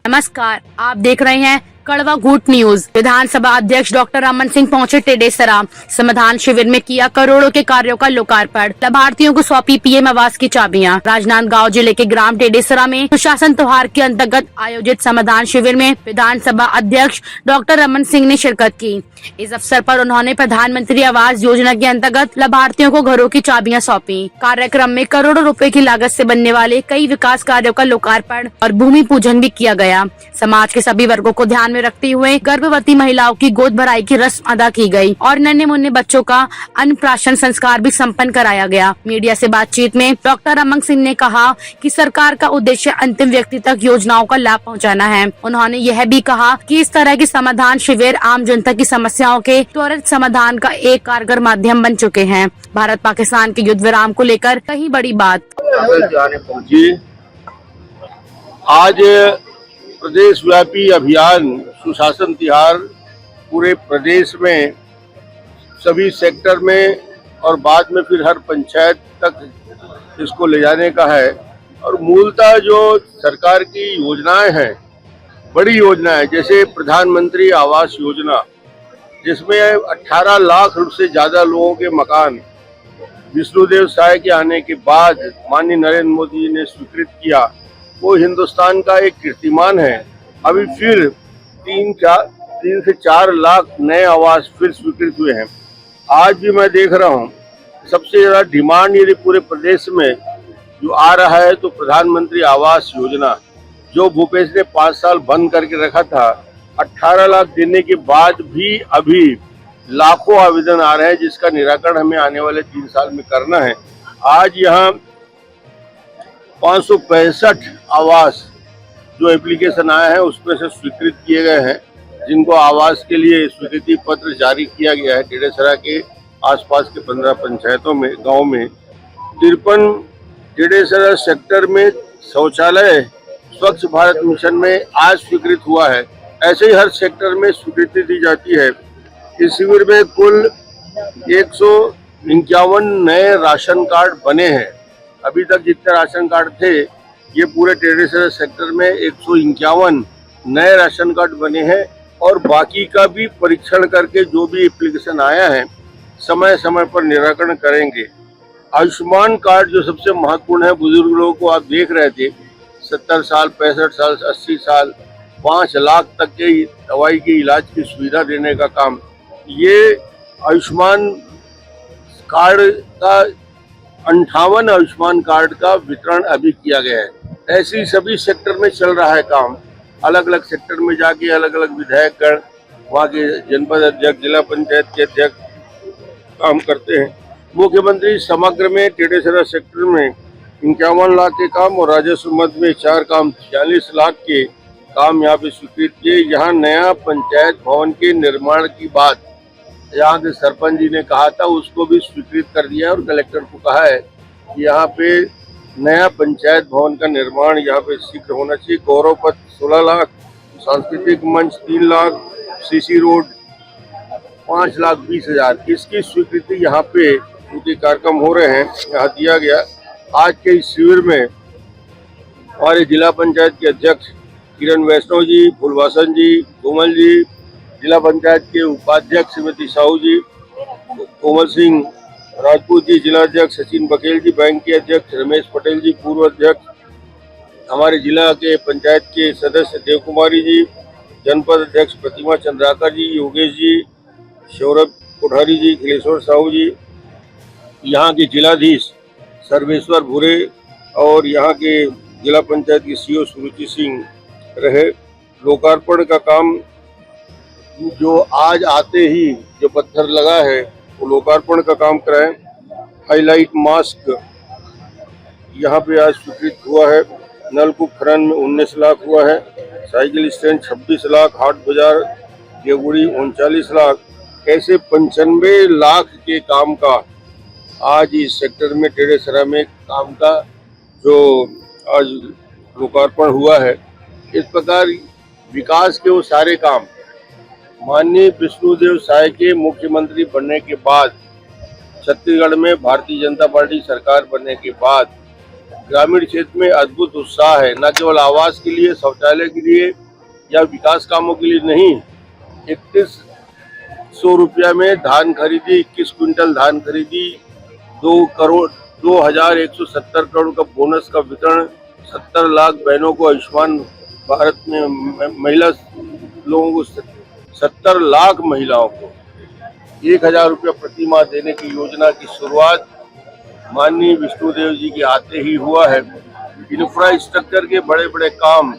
नमस्कार, आप देख रहे हैं कड़वा घूट न्यूज। विधानसभा अध्यक्ष डॉक्टर रमन सिंह पहुंचे टेडेसरा। समाधान शिविर में किया करोड़ों के कार्यों का लोकार्पण। लाभार्थियों को सौंपी पीएम आवास की चाबियां। राजनांदगांव जिले के ग्राम टेडेसरा में सुशासन त्योहार के अंतर्गत आयोजित समाधान शिविर में विधानसभा अध्यक्ष डॉक्टर रमन सिंह ने शिरकत की। इस अवसर पर उन्होंने प्रधानमंत्री आवास योजना के अंतर्गत लाभार्थियों को घरों की चाबियां सौंपी। कार्यक्रम में करोड़ों रुपए की लागत से बनने वाले कई विकास कार्यों का लोकार्पण और भूमि पूजन भी किया गया। समाज के सभी वर्गों को ध्यान में रखते हुए गर्भवती महिलाओं की गोद भराई की रस्म अदा की गई और नन्हे मुन्ने बच्चों का अन्नप्राशन संस्कार भी संपन्न कराया गया। मीडिया से बातचीत में डॉक्टर रमन सिंह ने कहा कि सरकार का उद्देश्य अंतिम व्यक्ति तक योजनाओं का लाभ पहुंचाना है। उन्होंने यह भी कहा कि इस तरह के समाधान शिविर आम जनता की समस्याओं के त्वरित समाधान का एक कारगर माध्यम बन चुके हैं। भारत पाकिस्तान के युद्ध विराम को लेकर कई बड़ी बात पहुंची। आज प्रदेश व्यापी अभियान सुशासन तिहार पूरे प्रदेश में सभी सेक्टर में और बाद में फिर हर पंचायत तक इसको ले जाने का है। और मूलतः जो सरकार की योजनाएं हैं, बड़ी योजनाएं, जैसे प्रधानमंत्री आवास योजना, जिसमें 18 लाख से ज्यादा लोगों के मकान विष्णुदेव साय के आने के बाद माननीय नरेंद्र मोदी जी ने स्वीकृत किया, वो हिंदुस्तान का एक कीर्तिमान है। अभी फिर 3 से 4 लाख नए आवास फिर स्वीकृत हुए हैं। आज भी मैं देख रहा हूँ सबसे ज्यादा डिमांड यदि पूरे प्रदेश में जो आ रहा है तो प्रधानमंत्री आवास योजना, जो भूपेश ने 5 साल बंद करके रखा था, 18 लाख देने के बाद भी अभी लाखों आवेदन आ रहे हैं, जिसका निराकरण हमें आने वाले 3 साल में करना है। आज यहाँ 565 आवास जो एप्लीकेशन आए हैं उसमें से स्वीकृत किए गए हैं, जिनको आवास के लिए स्वीकृति पत्र जारी किया गया है। टेडेसरा के आसपास के 15 पंचायतों में, गांव में 53 टेडेसरा सेक्टर में शौचालय स्वच्छ भारत मिशन में आज स्वीकृत हुआ है। ऐसे ही हर सेक्टर में स्वीकृति दी जाती है। इस शिविर में कुल 151 नए राशन कार्ड बने हैं। अभी तक जितने राशन कार्ड थे, ये पूरे टेडेसरा सेक्टर में 151 नए राशन कार्ड बने हैं और बाकी का भी परीक्षण करके जो भी एप्लीकेशन आया है समय समय पर निराकरण करेंगे। आयुष्मान कार्ड जो सबसे महत्वपूर्ण है, बुजुर्ग लोगों को आप देख रहे थे, 70 साल, 65 साल, 80 साल, 5 लाख तक के दवाई की इलाज की सुविधा देने का काम, ये आयुष्मान कार्ड का 58 आयुष्मान कार्ड का वितरण अभी किया गया है। ऐसे ही सभी सेक्टर में चल रहा है काम। अलग अलग सेक्टर में जाके अलग अलग विधायकगण, वहाँ के जनपद अध्यक्ष, जिला पंचायत के अध्यक्ष काम करते हैं। मुख्यमंत्री समग्र में टेडेसरा सेक्टर में 51 लाख के काम और राजस्व मद में 4 काम 46 लाख के काम यहाँ पे स्वीकृत किए। यहाँ नया पंचायत भवन के निर्माण की बात यहाँ के सरपंच जी ने कहा था, उसको भी स्वीकृत कर दिया और कलेक्टर को कहा है कि यहाँ पे नया पंचायत भवन का निर्माण यहाँ पे शीघ्र होना चाहिए। गौरव पथ 16 लाख, सांस्कृतिक मंच 3 लाख, सीसी रोड 5,20,000, इसकी स्वीकृति यहाँ पे क्योंकि कार्यक्रम हो रहे हैं यहाँ दिया गया। आज के इस शिविर में हमारे जिला पंचायत के अध्यक्ष किरण वैष्णव जी, फुलवासन जी, कोमल जी, जिला पंचायत के उपाध्यक्ष श्रीमती साहू जी, कोमल सिंह राजपूत जी, जिला अध्यक्ष सचिन बघेल जी, बैंक के अध्यक्ष रमेश पटेल जी, पूर्व अध्यक्ष, हमारे जिला के पंचायत के सदस्य देव कुमारी जी, जनपद अध्यक्ष प्रतिमा चंद्राकर जी, योगेश जी, सौरभ कोठारी जी, खिलेश्वर साहू जी, यहाँ के जिलाधीश सर्वेश्वर भूरे और यहाँ के जिला पंचायत के सीओ सुरुचि सिंह रहे। लोकार्पण का काम जो आज आते ही जो पत्थर लगा है वो लोकार्पण का काम कराएं। हाईलाइट मास्क यहाँ पे आज स्वीकृत हुआ है। नलकूप खनन में 19 लाख हुआ है। साइकिल स्टैंड 26 लाख, हाट बाजार गेगुड़ी 39 लाख, ऐसे 95 लाख के काम का आज इस सेक्टर में टेडेसरा में काम का जो आज लोकार्पण हुआ है। इस प्रकार विकास के वो सारे काम माननीय विष्णुदेव साय के मुख्यमंत्री बनने के बाद, छत्तीसगढ़ में भारतीय जनता पार्टी सरकार बनने के बाद ग्रामीण क्षेत्र में अद्भुत उत्साह है, न केवल आवास के लिए, शौचालय के लिए या विकास कामों के लिए नहीं। 3100 रुपया में धान खरीदी, 21 क्विंटल धान खरीदी, 2,170 करोड़ का बोनस का वितरण, 70 लाख बहनों को आयुष्मान भारत में महिला लोगों को 70 लाख महिलाओं को 1,000 रुपया प्रति माह देने की योजना की शुरुआत माननीय विष्णुदेव जी के आते ही हुआ है। इंफ्रास्ट्रक्चर के बड़े बड़े काम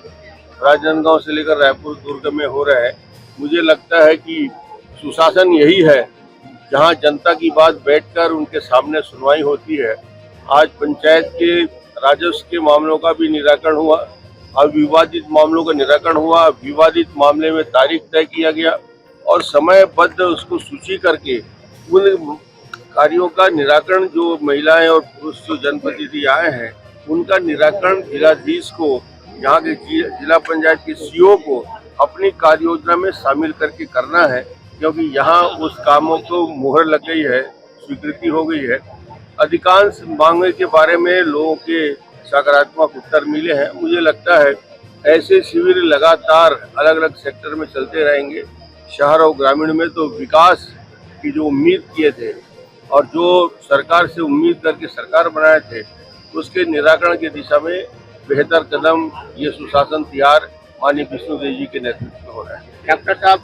राजनांदगांव से लेकर रायपुर दुर्ग में हो रहे हैं। मुझे लगता है कि सुशासन यही है जहां जनता की बात बैठकर उनके सामने सुनवाई होती है। आज पंचायत के राजस्व के मामलों का भी निराकरण हुआ, अविवादित मामलों का निराकरण हुआ। विवादित मामले में तारीख तय किया गया और समयबद्ध उसको सूची करके उन कार्यों का निराकरण, जो महिलाएं और पुरुष जो जनप्रतिनिधि आए हैं उनका निराकरण जिलाधीश को, यहाँ के जिला पंचायत के सीईओ को अपनी कार्य योजना में शामिल करके करना है, क्योंकि यहाँ उस कामों को मुहर लग गई है, स्वीकृति हो गई है। अधिकांश मांगे के बारे में लोगों के सकारात्मक उत्तर मिले हैं। मुझे लगता है ऐसे शिविर लगातार अलग अलग सेक्टर में चलते रहेंगे। शहर और ग्रामीण में तो विकास की जो उम्मीद किए थे और जो सरकार से उम्मीद करके सरकार बनाए थे, उसके निराकरण की दिशा में बेहतर कदम ये सुशासन तिहार माननीय विष्णुदेव जी के नेतृत्व में हो रहा है। डॉक्टर साहब,